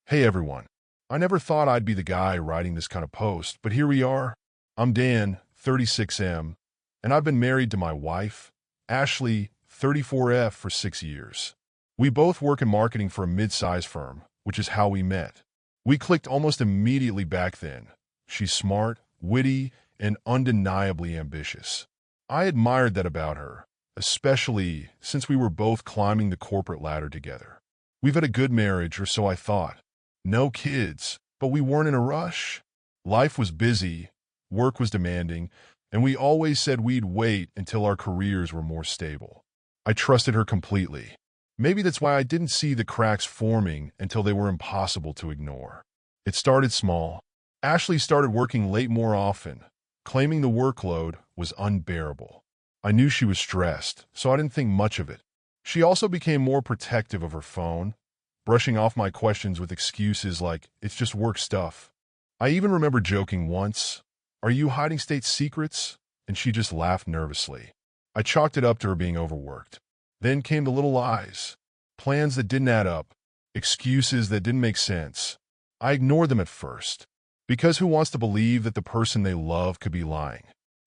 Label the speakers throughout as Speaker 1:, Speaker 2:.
Speaker 1: Hey everyone. I never thought I'd be the guy writing this kind of post, but here we are. I'm Dan, 36M, and I've been married to my wife, Ashley, 34F, for 6 years. We both work in marketing for a mid-sized firm, which is how we met. We clicked almost immediately back then. She's smart, witty, and undeniably ambitious. I admired that about her, especially since we were both climbing the corporate ladder together. We've had a good marriage, or so I thought. No kids, but we weren't in a rush. Life was busy, work was demanding, and we always said we'd wait until our careers were more stable. I trusted her completely. Maybe that's why I didn't see the cracks forming until they were impossible to ignore. It started small. Ashley started working late more often, claiming the workload was unbearable. I knew she was stressed, so I didn't think much of it. She also became more protective of her phone, brushing off my questions with excuses like, it's just work stuff. I even remember joking once, "Are you hiding state secrets?" And she just laughed nervously. I chalked it up to her being overworked. Then came the little lies, plans that didn't add up, excuses that didn't make sense. I ignored them at first, because who wants to believe that the person they love could be lying?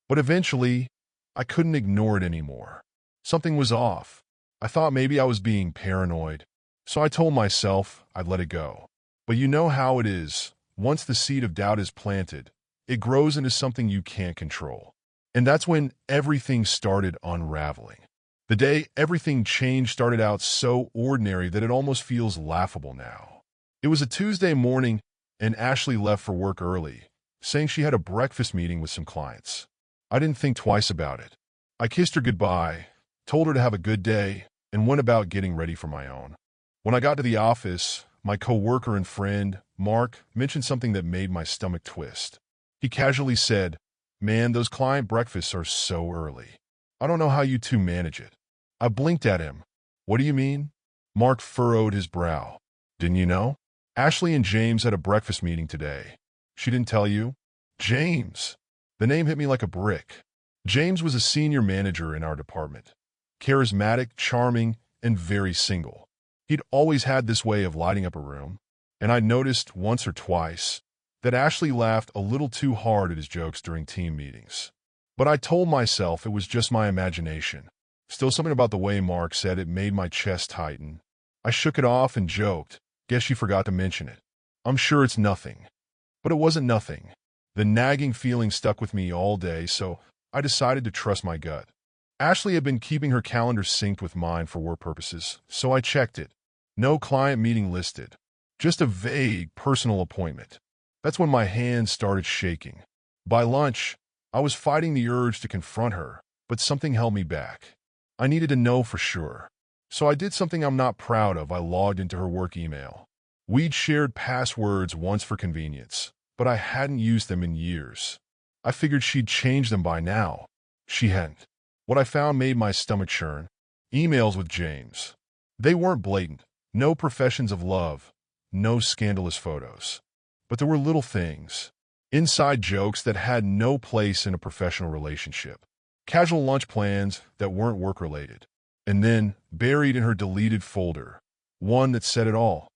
Speaker 1: But eventually, I couldn't ignore it anymore. Something was off. I thought maybe I was being paranoid, so I told myself I'd let it go. But you know how it is. Once the seed of doubt is planted, it grows into something you can't control. And that's when everything started unraveling. The day everything changed started out so ordinary that it almost feels laughable now. It was a Tuesday morning, and Ashley left for work early, saying she had a breakfast meeting with some clients. I didn't think twice about it. I kissed her goodbye, told her to have a good day, and went about getting ready for my own. When I got to the office, my coworker and friend, Mark, mentioned something that made my stomach twist. He casually said, "Man, those client breakfasts are so early. I don't know how you two manage it." I blinked at him. "What do you mean?" Mark furrowed his brow. "Didn't you know? Ashley and James had a breakfast meeting today. She didn't tell you?" James. The name hit me like a brick. James was a senior manager in our department. Charismatic, charming, and very single. He'd always had this way of lighting up a room, and I'd noticed once or twice that Ashley laughed a little too hard at his jokes during team meetings. But I told myself it was just my imagination. Still, something about the way Mark said it made my chest tighten. I shook it off and joked, "Guess you forgot to mention it." "I'm sure it's nothing." But it wasn't nothing. The nagging feeling stuck with me all day, so I decided to trust my gut. Ashley had been keeping her calendar synced with mine for work purposes, so I checked it. No client meeting listed. Just a vague personal appointment. That's when my hands started shaking. By lunch, I was fighting the urge to confront her, but something held me back. I needed to know for sure. So I did something I'm not proud of. I logged into her work email. We'd shared passwords once for convenience, but I hadn't used them in years. I figured she'd changed them by now. She hadn't. What I found made my stomach churn. Emails with James. They weren't blatant. No professions of love. No scandalous photos. But there were little things. Inside jokes that had no place in a professional relationship. Casual lunch plans that weren't work-related. And then, buried in her deleted folder, one that said it all.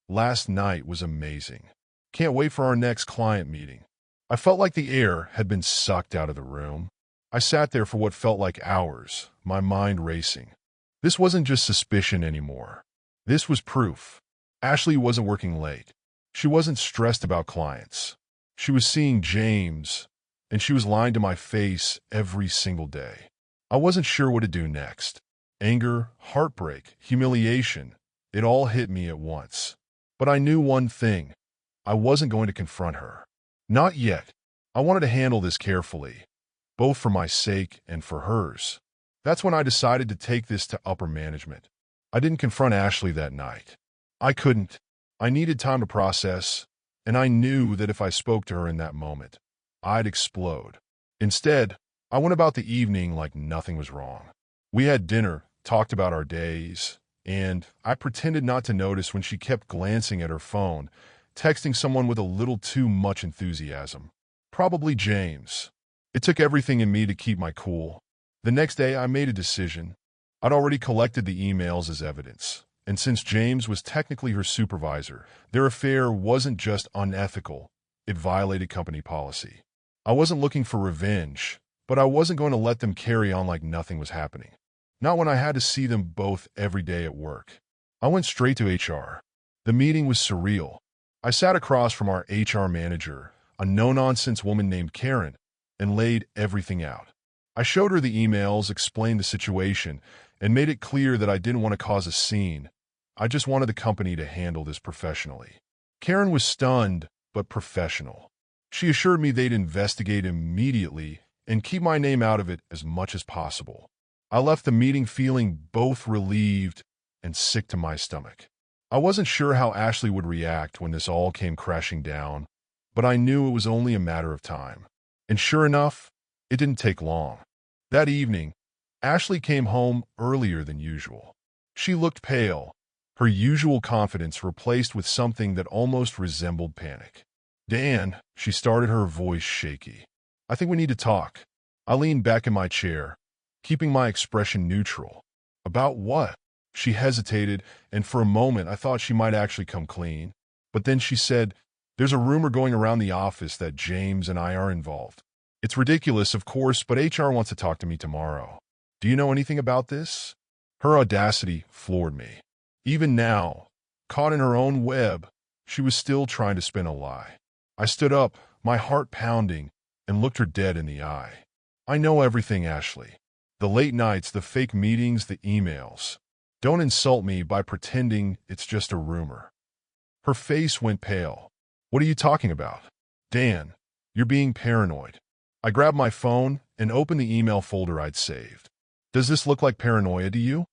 Speaker 1: "Last night was amazing. Can't wait for our next client meeting." I felt like the air had been sucked out of the room. I sat there for what felt like hours, my mind racing. This wasn't just suspicion anymore. This was proof. Ashley wasn't working late. She wasn't stressed about clients. She was seeing James, and she was lying to my face every single day. I wasn't sure what to do next. Anger, heartbreak, humiliation, it all hit me at once. But I knew one thing. I wasn't going to confront her. Not yet. I wanted to handle this carefully, both for my sake and for hers. That's when I decided to take this to upper management. I didn't confront Ashley that night. I couldn't. I needed time to process, and I knew that if I spoke to her in that moment, I'd explode. Instead, I went about the evening like nothing was wrong. We had dinner, talked about our days, and I pretended not to notice when she kept glancing at her phone, texting someone with a little too much enthusiasm. Probably James. It took everything in me to keep my cool. The next day, I made a decision. I'd already collected the emails as evidence. and since James was technically her supervisor, their affair wasn't just unethical, it violated company policy. I wasn't looking for revenge, but I wasn't going to let them carry on like nothing was happening. Not when I had to see them both every day at work. I went straight to HR. The meeting was surreal. I sat across from our HR manager, a no-nonsense woman named Karen, and laid everything out. I showed her the emails, explained the situation, and made it clear that I didn't want to cause a scene. I just wanted the company to handle this professionally. Karen was stunned, but professional. She assured me they'd investigate immediately and keep my name out of it as much as possible. I left the meeting feeling both relieved and sick to my stomach. I wasn't sure how Ashley would react when this all came crashing down, but I knew it was only a matter of time. And sure enough, it didn't take long. That evening, Ashley came home earlier than usual. She looked pale, her usual confidence replaced with something that almost resembled panic. "Dan," she started, her voice shaky. "I think we need to talk." I leaned back in my chair, keeping my expression neutral. "About what?" She hesitated, and for a moment I thought she might actually come clean. But then she said, "There's a rumor going around the office that James and I are involved. It's ridiculous, of course, but HR wants to talk to me tomorrow. Do you know anything about this?" Her audacity floored me. Even now, caught in her own web, she was still trying to spin a lie. I stood up, my heart pounding, and looked her dead in the eye. "I know everything, Ashley. The late nights, the fake meetings, the emails. Don't insult me by pretending it's just a rumor." Her face went pale. "What are you talking about?" "Dan, you're being paranoid." I grabbed my phone and opened the email folder I'd saved. "Does this look like paranoia to you?"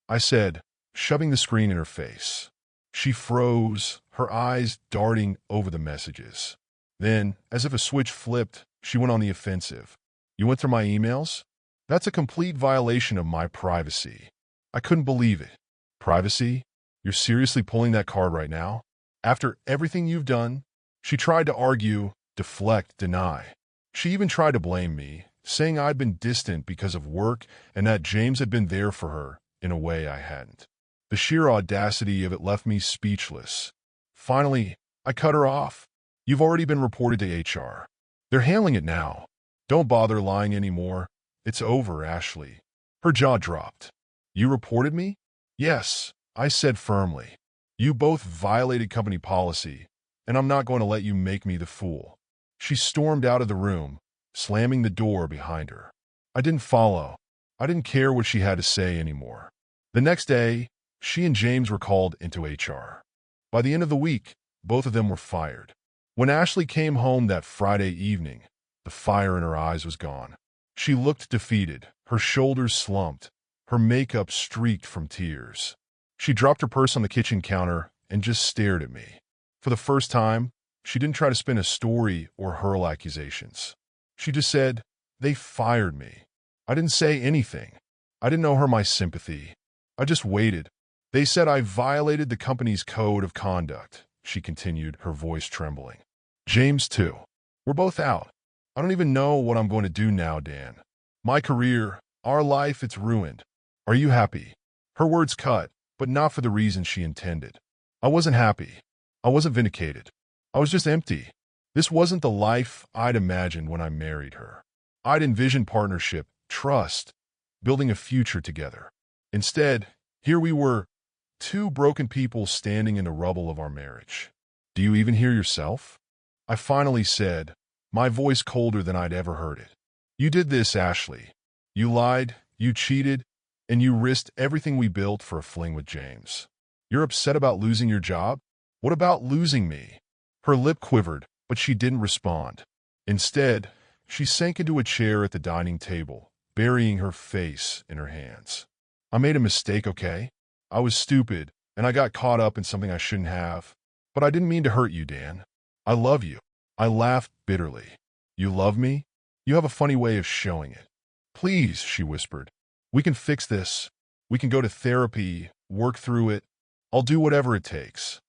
Speaker 1: I said, shoving the screen in her face. She froze, her eyes darting over the messages. Then, as if a switch flipped, she went on the offensive. "You went through my emails? That's a complete violation of my privacy." I couldn't believe it. "Privacy? You're seriously pulling that card right now? After everything you've done?" She tried to argue, deflect, deny. She even tried to blame me, saying I'd been distant because of work and that James had been there for her in a way I hadn't. The sheer audacity of it left me speechless. Finally, I cut her off. "You've already been reported to HR. They're handling it now. Don't bother lying anymore. It's over, Ashley." Her jaw dropped. "You reported me?" "Yes," I said firmly. "You both violated company policy, and I'm not going to let you make me the fool." She stormed out of the room, slamming the door behind her. I didn't follow. I didn't care what she had to say anymore. The next day, she and James were called into HR. By the end of the week, both of them were fired. When Ashley came home that Friday evening, the fire in her eyes was gone. She looked defeated, her shoulders slumped, her makeup streaked from tears. She dropped her purse on the kitchen counter and just stared at me. For the first time, she didn't try to spin a story or hurl accusations. She just said, "They fired me." I didn't say anything. I didn't owe her my sympathy. I just waited. "They said I violated the company's code of conduct," she continued, her voice trembling. "James, too. We're both out. I don't even know what I'm going to do now, Dan. My career, our life, it's ruined. Are you happy?" Her words cut, but not for the reason she intended. I wasn't happy. I wasn't vindicated. I was just empty. This wasn't the life I'd imagined when I married her. I'd envisioned partnership, trust, building a future together. Instead, here we were, two broken people standing in the rubble of our marriage. "Do you even hear yourself?" I finally said, my voice colder than I'd ever heard it. "You did this, Ashley. You lied, you cheated, and you risked everything we built for a fling with James. You're upset about losing your job? What about losing me?" Her lip quivered, but she didn't respond. Instead, she sank into a chair at the dining table, burying her face in her hands. "I made a mistake, okay? I was stupid, and I got caught up in something I shouldn't have. But I didn't mean to hurt you, Dan. I love you." I laughed bitterly. "You love me? You have a funny way of showing it." "Please," she whispered. "We can fix this. We can go to therapy, work through it. I'll do whatever it takes."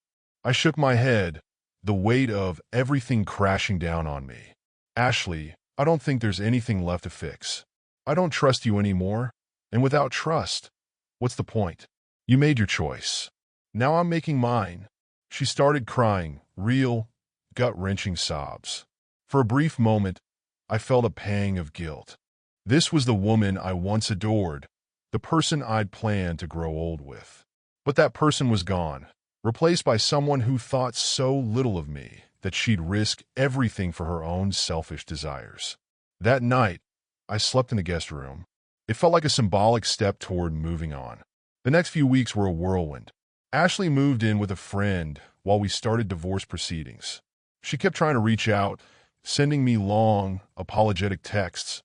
Speaker 1: I shook my head, the weight of everything crashing down on me. "Ashley, I don't think there's anything left to fix. I don't trust you anymore, and without trust, what's the point? You made your choice. Now I'm making mine." She started crying, real, gut-wrenching sobs. For a brief moment, I felt a pang of guilt. This was the woman I once adored, the person I'd planned to grow old with. But that person was gone, replaced by someone who thought so little of me that she'd risk everything for her own selfish desires. That night, I slept in the guest room. It felt like a symbolic step toward moving on. The next few weeks were a whirlwind. Ashley moved in with a friend while we started divorce proceedings. She kept trying to reach out, sending me long, apologetic texts,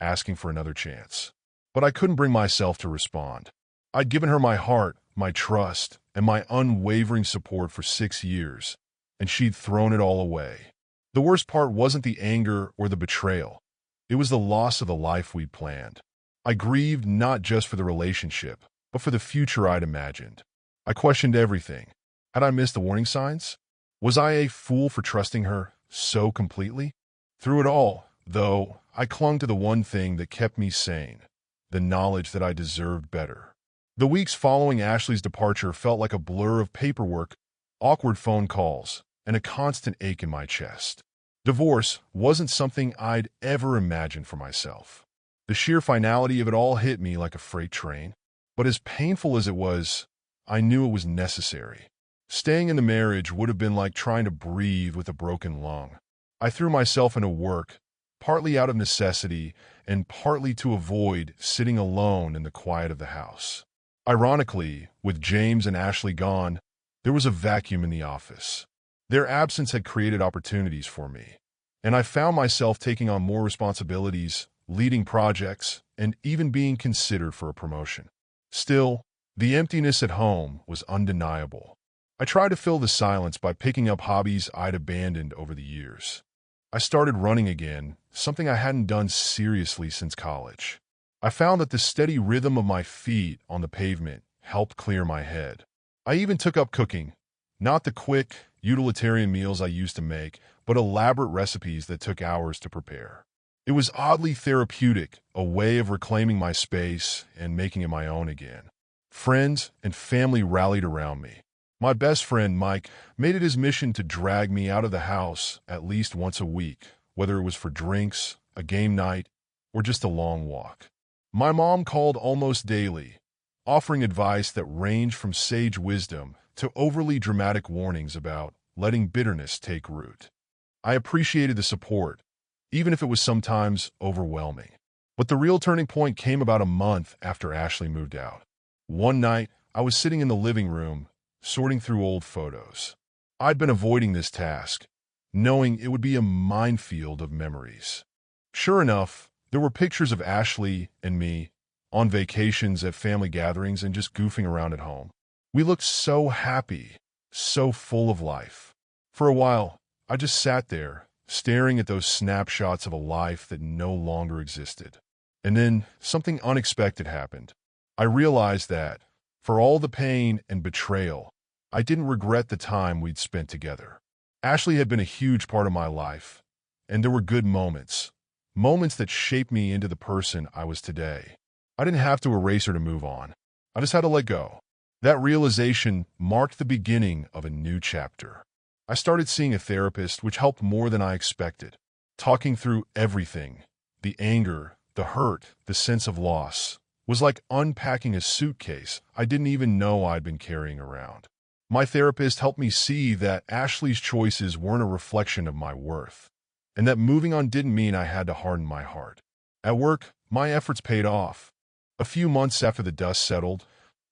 Speaker 1: asking for another chance. But I couldn't bring myself to respond. I'd given her my heart, my trust, and my unwavering support for 6 years, and she'd thrown it all away. The worst part wasn't the anger or the betrayal. It was the loss of the life we'd planned. I grieved not just for the relationship, but for the future I'd imagined. I questioned everything. Had I missed the warning signs? Was I a fool for trusting her so completely? Through it all, though, I clung to the one thing that kept me sane, the knowledge that I deserved better. The weeks following Ashley's departure felt like a blur of paperwork, awkward phone calls, and a constant ache in my chest. Divorce wasn't something I'd ever imagined for myself. The sheer finality of it all hit me like a freight train. But as painful as it was, I knew it was necessary. Staying in the marriage would have been like trying to breathe with a broken lung. I threw myself into work, partly out of necessity and partly to avoid sitting alone in the quiet of the house. Ironically, with James and Ashley gone, there was a vacuum in the office. Their absence had created opportunities for me, and I found myself taking on more responsibilities, leading projects, and even being considered for a promotion. Still, the emptiness at home was undeniable. I tried to fill the silence by picking up hobbies I'd abandoned over the years. I started running again, something I hadn't done seriously since college. I found that the steady rhythm of my feet on the pavement helped clear my head. I even took up cooking, not the quick, utilitarian meals I used to make, but elaborate recipes that took hours to prepare. It was oddly therapeutic, a way of reclaiming my space and making it my own again. Friends and family rallied around me. My best friend, Mike, made it his mission to drag me out of the house at least once a week, whether it was for drinks, a game night, or just a long walk. My mom called almost daily, offering advice that ranged from sage wisdom to overly dramatic warnings about letting bitterness take root. I appreciated the support, even if it was sometimes overwhelming. But the real turning point came about a month after Ashley moved out. One night, I was sitting in the living room, sorting through old photos. I'd been avoiding this task, knowing it would be a minefield of memories. Sure enough, there were pictures of Ashley and me on vacations, at family gatherings, and just goofing around at home. We looked so happy, so full of life. For a while, I just sat there, staring at those snapshots of a life that no longer existed. And then something unexpected happened. I realized that, for all the pain and betrayal, I didn't regret the time we'd spent together. Ashley had been a huge part of my life, and there were good moments, moments that shaped me into the person I was today. I didn't have to erase her to move on. I just had to let go. That realization marked the beginning of a new chapter. I started seeing a therapist, which helped more than I expected. Talking through everything, the anger, the hurt, the sense of loss, was like unpacking a suitcase I didn't even know I'd been carrying around. My therapist helped me see that Ashley's choices weren't a reflection of my worth, and that moving on didn't mean I had to harden my heart. At work, my efforts paid off. A few months after the dust settled,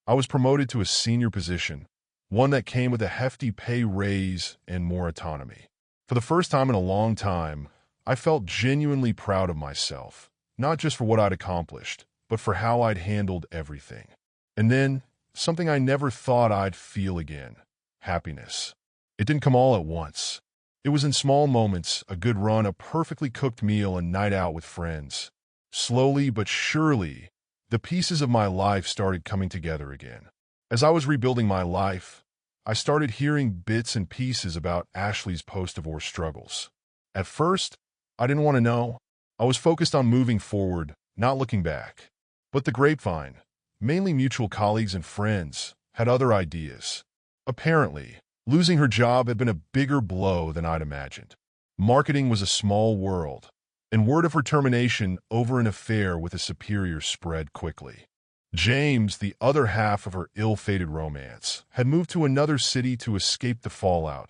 Speaker 1: I was promoted to a senior position, one that came with a hefty pay raise and more autonomy. For the first time in a long time, I felt genuinely proud of myself, not just for what I'd accomplished, but for how I'd handled everything. And then, something I never thought I'd feel again: happiness. It didn't come all at once. It was in small moments: a good run, a perfectly cooked meal, a night out with friends. Slowly but surely, the pieces of my life started coming together again. As I was rebuilding my life, I started hearing bits and pieces about Ashley's post-divorce struggles. At first, I didn't want to know. I was focused on moving forward, not looking back. But the grapevine, mainly mutual colleagues and friends, had other ideas. Apparently, losing her job had been a bigger blow than I'd imagined. Marketing was a small world, and word of her termination over an affair with a superior spread quickly. James, the other half of her ill-fated romance, had moved to another city to escape the fallout,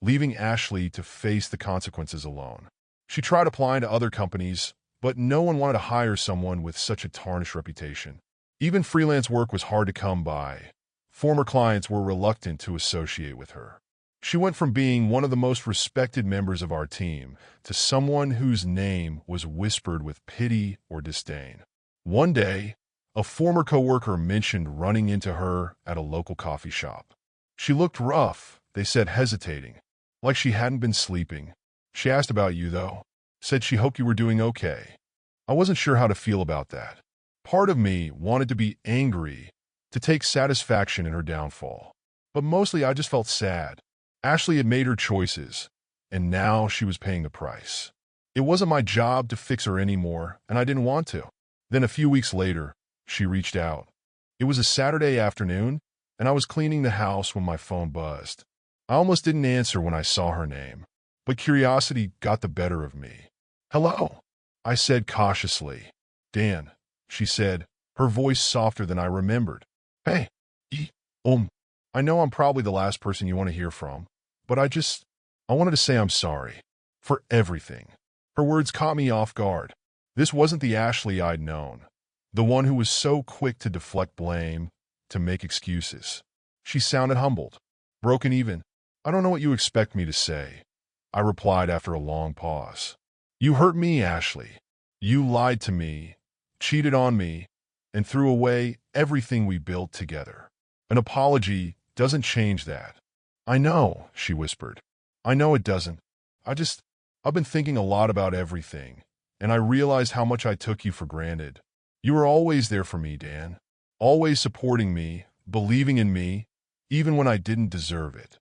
Speaker 1: leaving Ashley to face the consequences alone. She tried applying to other companies, but no one wanted to hire someone with such a tarnished reputation. Even freelance work was hard to come by. Former clients were reluctant to associate with her. She went from being one of the most respected members of our team to someone whose name was whispered with pity or disdain. One day, a former coworker mentioned running into her at a local coffee shop. She looked rough, they said, hesitating, like she hadn't been sleeping. She asked about you, though, said she hoped you were doing okay. I wasn't sure how to feel about that. Part of me wanted to be angry, to take satisfaction in her downfall. But mostly I just felt sad. Ashley had made her choices, and now she was paying the price. It wasn't my job to fix her anymore, and I didn't want to. Then a few weeks later, she reached out. It was a Saturday afternoon, and I was cleaning the house when my phone buzzed. I almost didn't answer when I saw her name, but curiosity got the better of me. "Hello," I said cautiously. "Dan," she said, her voice softer than I remembered. "Hey, I know I'm probably the last person you want to hear from, but I wanted to say I'm sorry. For everything." Her words caught me off guard. This wasn't the Ashley I'd known, the one who was so quick to deflect blame, to make excuses. She sounded humbled, broken even. "I don't know what you expect me to say," I replied after a long pause. "You hurt me, Ashley. You lied to me, cheated on me, and threw away everything we built together. An apology doesn't change that." "I know," she whispered. "I know it doesn't. I've been thinking a lot about everything, and I realized how much I took you for granted. You were always there for me, Dan. Always supporting me, believing in me, even when I didn't deserve it.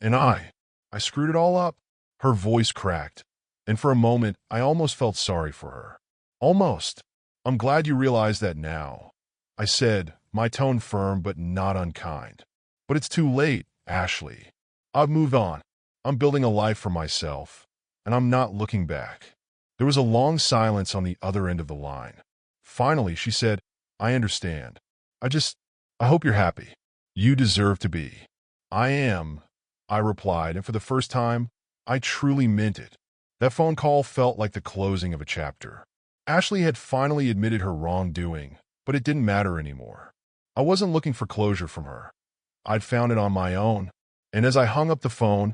Speaker 1: And I screwed it all up." Her voice cracked, and for a moment I almost felt sorry for her. "Almost. I'm glad you realize that now," I said, my tone firm but not unkind. "But it's too late, Ashley. I've moved on. I'm building a life for myself, and I'm not looking back." There was a long silence on the other end of the line. Finally, she said, "I understand. I hope you're happy. You deserve to be." "I am," I replied, and for the first time, I truly meant it. That phone call felt like the closing of a chapter. Ashley had finally admitted her wrongdoing, but it didn't matter anymore. I wasn't looking for closure from her. I'd found it on my own, and as I hung up the phone,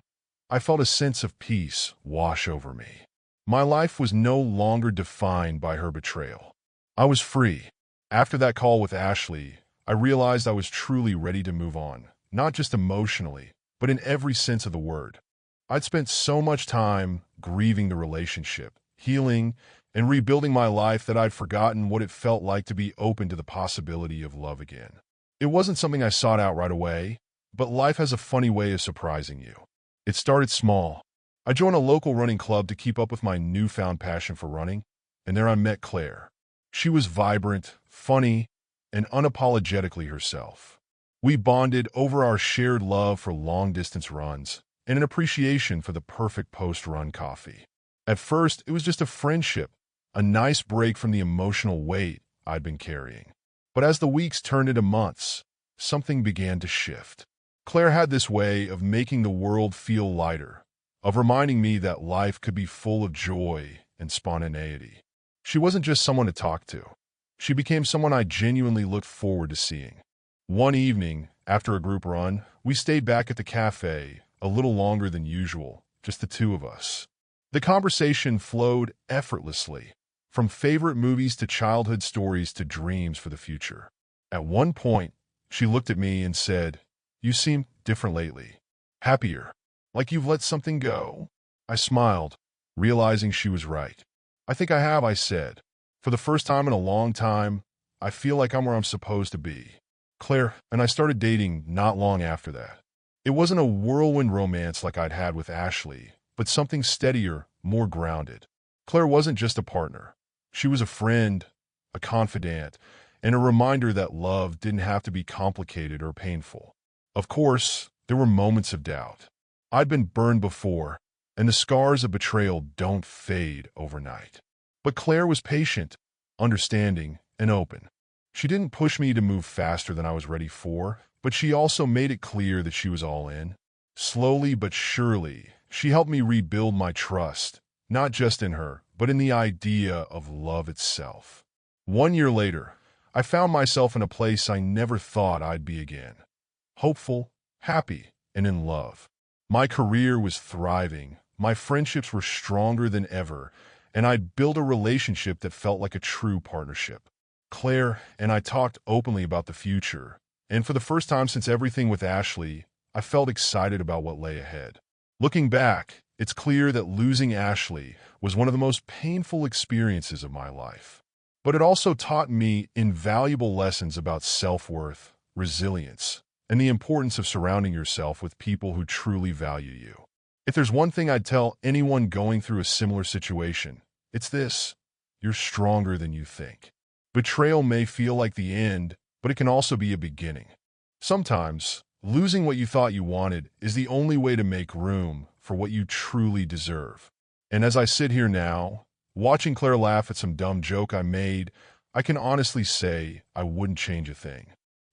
Speaker 1: I felt a sense of peace wash over me. My life was no longer defined by her betrayal. I was free. After that call with Ashley, I realized I was truly ready to move on, not just emotionally, but in every sense of the word. I'd spent so much time grieving the relationship, healing, and rebuilding my life that I'd forgotten what it felt like to be open to the possibility of love again. It wasn't something I sought out right away, but life has a funny way of surprising you. It started small. I joined a local running club to keep up with my newfound passion for running, and there I met Claire. She was vibrant, funny, and unapologetically herself. We bonded over our shared love for long-distance runs and an appreciation for the perfect post-run coffee. At first, it was just a friendship, a nice break from the emotional weight I'd been carrying. But as the weeks turned into months, something began to shift. Claire had this way of making the world feel lighter, of reminding me that life could be full of joy and spontaneity. She wasn't just someone to talk to. She became someone I genuinely looked forward to seeing. One evening, after a group run, we stayed back at the cafe a little longer than usual, just the two of us. The conversation flowed effortlessly, from favorite movies to childhood stories to dreams for the future. At one point, she looked at me and said, "You seem different lately. Happier. Like you've let something go." I smiled, realizing she was right. "I think I have," I said. "For the first time in a long time, I feel like I'm where I'm supposed to be." Claire and I started dating not long after that. It wasn't a whirlwind romance like I'd had with Ashley, but something steadier, more grounded. Claire wasn't just a partner. She was a friend, a confidant, and a reminder that love didn't have to be complicated or painful. Of course, There were moments of doubt. I'd been burned before, and the scars of betrayal don't fade overnight. But Claire was patient, understanding, and open. She didn't push me to move faster than I was ready for, but she also made it clear that she was all in. Slowly but surely, she helped me rebuild my trust, not just in her, but in the idea of love itself. 1 year later, I found myself in a place I never thought I'd be again. Hopeful, happy, and in love. My career was thriving, my friendships were stronger than ever, and I'd built a relationship that felt like a true partnership. Claire and I talked openly about the future, and for the first time since everything with Ashley, I felt excited about what lay ahead. Looking back, it's clear that losing Ashley was one of the most painful experiences of my life. But it also taught me invaluable lessons about self-worth, resilience, and the importance of surrounding yourself with people who truly value you. If there's one thing I'd tell anyone going through a similar situation, it's this: you're stronger than you think. Betrayal may feel like the end, but it can also be a beginning. Sometimes, losing what you thought you wanted is the only way to make room for what you truly deserve. And as I sit here now, watching Claire laugh at some dumb joke I made, I can honestly say I wouldn't change a thing.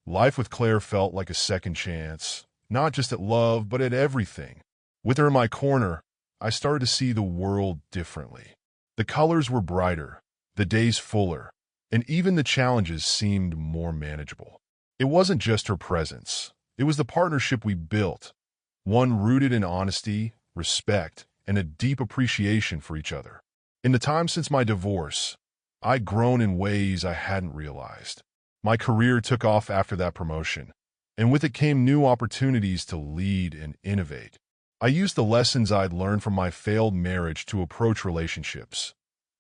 Speaker 1: Life with Claire felt like a second chance, not just at love, but at everything. With her in my corner, I started to see the world differently. The colors were brighter, the days fuller, and even the challenges seemed more manageable. It wasn't just her presence. It was the partnership we built, one rooted in honesty, respect, and a deep appreciation for each other. In the time since my divorce, I'd grown in ways I hadn't realized. My career took off after that promotion, and with it came new opportunities to lead and innovate. I used the lessons I'd learned from my failed marriage to approach relationships,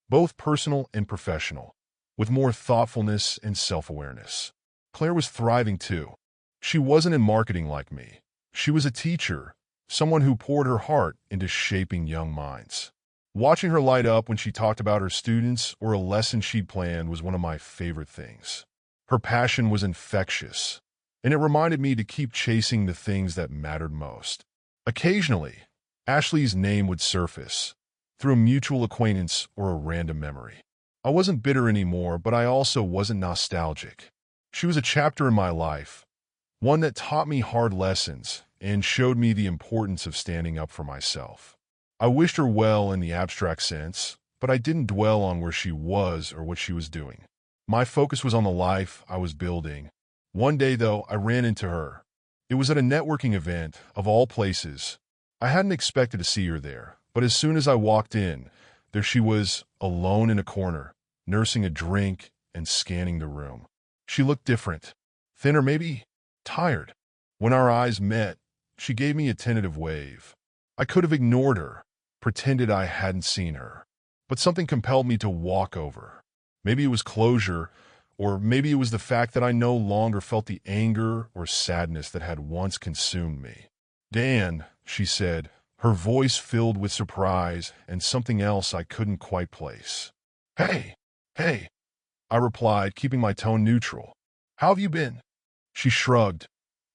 Speaker 1: both personal and professional, with more thoughtfulness and self-awareness. Claire was thriving too. She wasn't in marketing like me. She was a teacher, someone who poured her heart into shaping young minds. Watching her light up when she talked about her students or a lesson she'd planned was one of my favorite things. Her passion was infectious, and it reminded me to keep chasing the things that mattered most. Occasionally, Ashley's name would surface, through a mutual acquaintance or a random memory. I wasn't bitter anymore, but I also wasn't nostalgic. She was a chapter in my life, one that taught me hard lessons and showed me the importance of standing up for myself. I wished her well in the abstract sense, but I didn't dwell on where she was or what she was doing. My focus was on the life I was building. One day, though, I ran into her. It was at a networking event, of all places. I hadn't expected to see her there, but as soon as I walked in, there she was, alone in a corner, nursing a drink and scanning the room. She looked different, thinner, maybe tired. When our eyes met, she gave me a tentative wave. I could have ignored her, pretended I hadn't seen her, but something compelled me to walk over. Maybe it was closure, or maybe it was the fact that I no longer felt the anger or sadness that had once consumed me. "Dan," she said, her voice filled with surprise and something else I couldn't quite place. Hey, I replied, keeping my tone neutral. "How have you been?" She shrugged,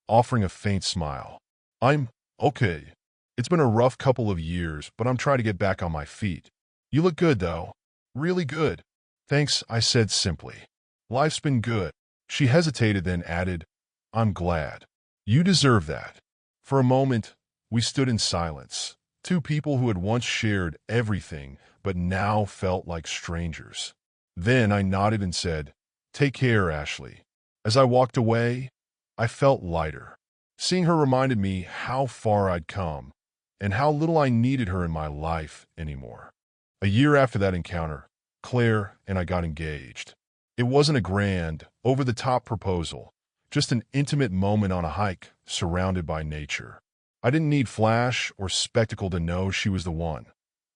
Speaker 1: offering a faint smile. "I'm okay. It's been a rough couple of years, but I'm trying to get back on my feet. You look good, though. Really good." "Thanks," I said simply. "Life's been good." She hesitated, then added, "I'm glad. You deserve that." For a moment, we stood in silence, two people who had once shared everything, but now felt like strangers. Then I nodded and said, "Take care, Ashley." As I walked away, I felt lighter. Seeing her reminded me how far I'd come and how little I needed her in my life anymore. A year after that encounter, Claire and I got engaged. It wasn't a grand, over-the-top proposal, just an intimate moment on a hike surrounded by nature. I didn't need flash or spectacle to know she was the one.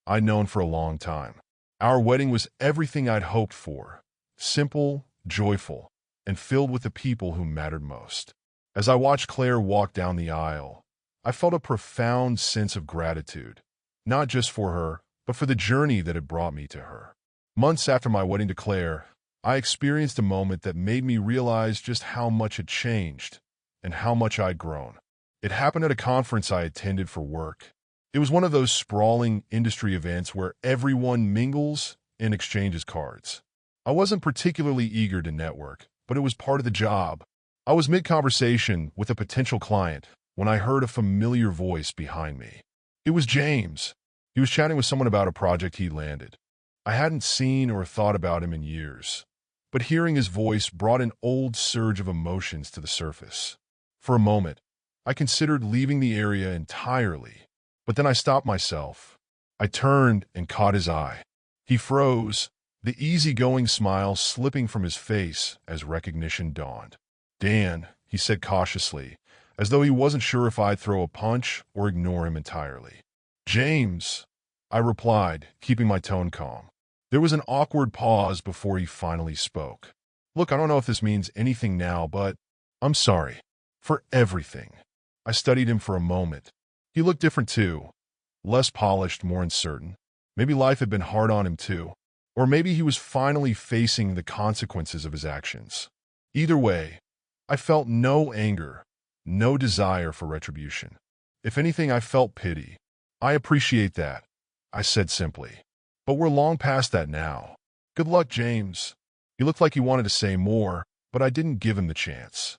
Speaker 1: I'd known for a long time. Our wedding was everything I'd hoped for, simple, joyful, and filled with the people who mattered most. As I watched Claire walk down the aisle, I felt a profound sense of gratitude, not just for her, but for the journey that had brought me to her. Months after my wedding to Claire, I experienced a moment that made me realize just how much had changed and how much I'd grown. It happened at a conference I attended for work. It was one of those sprawling industry events where everyone mingles and exchanges cards. I wasn't particularly eager to network, but it was part of the job. I was mid-conversation with a potential client when I heard a familiar voice behind me. It was James. He was chatting with someone about a project he'd landed. I hadn't seen or thought about him in years, but hearing his voice brought an old surge of emotions to the surface. For a moment, I considered leaving the area entirely, but then I stopped myself. I turned and caught his eye. He froze, the easygoing smile slipping from his face as recognition dawned. "Dan," he said cautiously, as though he wasn't sure if I'd throw a punch or ignore him entirely. "James," I replied, keeping my tone calm. There was an awkward pause before he finally spoke. "Look, I don't know if this means anything now, but I'm sorry. For everything." I studied him for a moment. He looked different too. Less polished, more uncertain. Maybe life had been hard on him too. Or maybe he was finally facing the consequences of his actions. Either way, I felt no anger, no desire for retribution. If anything, I felt pity. "I appreciate that," I said simply. "But we're long past that now. Good luck, James." He looked like he wanted to say more, but I didn't give him the chance.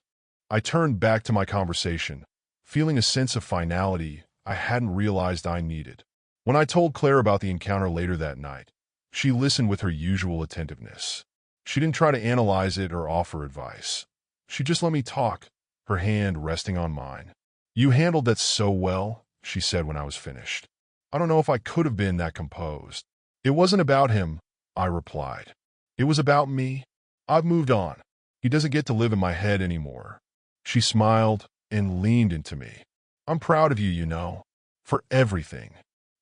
Speaker 1: I turned back to my conversation, feeling a sense of finality I hadn't realized I needed. When I told Claire about the encounter later that night, she listened with her usual attentiveness. She didn't try to analyze it or offer advice. She just let me talk, her hand resting on mine. "You handled that so well," she said when I was finished. "I don't know if I could have been that composed." "It wasn't about him," I replied. "It was about me. I've moved on. He doesn't get to live in my head anymore." She smiled and leaned into me. "I'm proud of you, you know, for everything."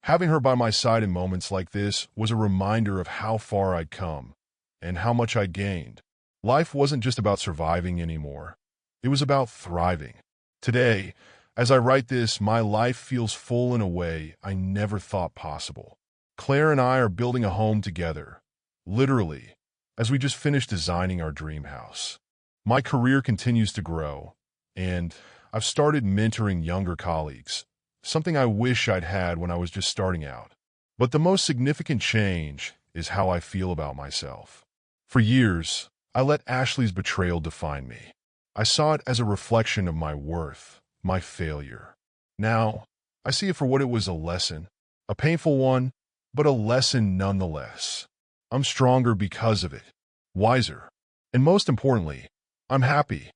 Speaker 1: Having her by my side in moments like this was a reminder of how far I'd come and how much I'd gained. Life wasn't just about surviving anymore. It was about thriving. Today, as I write this, my life feels full in a way I never thought possible. Claire and I are building a home together, literally, as we just finished designing our dream house. My career continues to grow, and I've started mentoring younger colleagues, something I wish I'd had when I was just starting out. But the most significant change is how I feel about myself. For years, I let Ashley's betrayal define me. I saw it as a reflection of my worth, my failure. Now, I see it for what it was: a lesson, a painful one, but a lesson nonetheless. I'm stronger because of it, wiser, and most importantly, I'm happy.